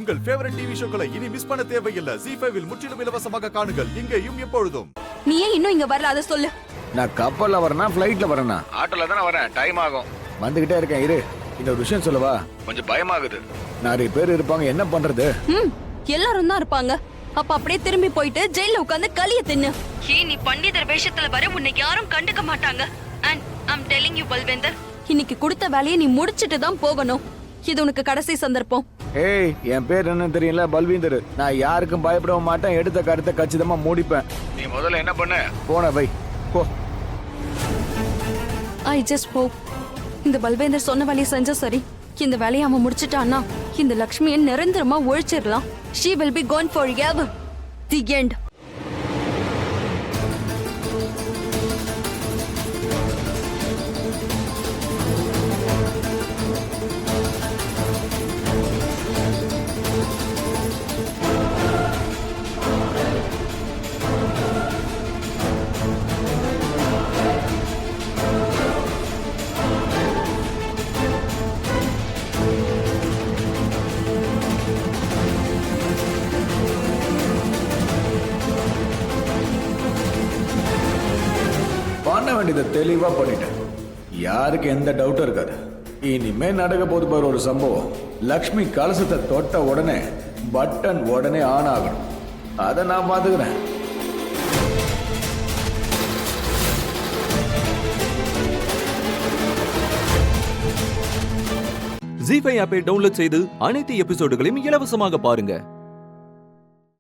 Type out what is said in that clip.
உங்கள் favourite TV ஷோக்களை இனி miss பண்ண தேவையில்லை. ZEE5 இல் முற்றிலும் இலவசமாக காணுங்கள், இங்கேயும் எப்பொழுதும். நீ ஏன் இன்னும் இங்க வரல, அதை சொல்லு. நான் கப்பல்ல வரேனா ஃப்ளைட்ல வரேனா? ஆட்டோல தானே வரேன், டைம் ஆகும். வந்துகிட்டே இருக்கேன், இரு. இந்த ஒரு விஷயம் சொல்லவா? கொஞ்சம் பயமாகுது. நிறைய பேர் இருப்பாங்க, என்ன பண்றது? எல்லாரும் தான் இருப்பாங்க. அப்ப அப்படியே திரும்பி போயிட்டு ஜெயில உட்கார்ந்து களிய தின்னு. நீ பண்டிதர் வேஷத்துல வர உன்னை யாரும் கண்டுக்க மாட்டாங்க. And I'm telling you பல்வேந்தர், இன்னைக்கு கொடுத்த வேலையை நீ முடிச்சிட்டு தான் போகணும். இது உனக்கு கடைசி சந்தர்ப்பம். ஏய், என் பேர் என்ன தெரியல, பல்வீந்தர். நான் யாருக்கும் பயப்படவும் மாட்டேன், எடுத்த கருத்தை கச்சிதமா மூடிப்பேன். நீ முதல்ல என்ன பண்ண? போன வை போ. I just hope இந்த பல்வேந்தர் சொன்ன வேலையை செஞ்சா சரி. இந்த வேலையை அவன் முடிச்சிட்டான்னா இந்த லக்ஷ்மியை நிரந்தரமா ஒழிச்சிடலாம். She will be gone forever. The end. பண்ண வேண்டியதை தெளிவா பண்ணிட்டேன். யாருக்கு எந்த டவுட்டும் இருக்காது. இனிமே நடக்க போது பாரு ஒரு சம்பவம். லக்ஷ்மி கலசத்தை தொட்ட உடனே பட்டன் உடனே ஆன் ஆகணும். அதை நான் பாத்துக்கிறேன். ZEE5 ஆப்பை டவுன்லோட் செய்து அனைத்து எபிசோடுகளையும் இலவசமாக பாருங்க.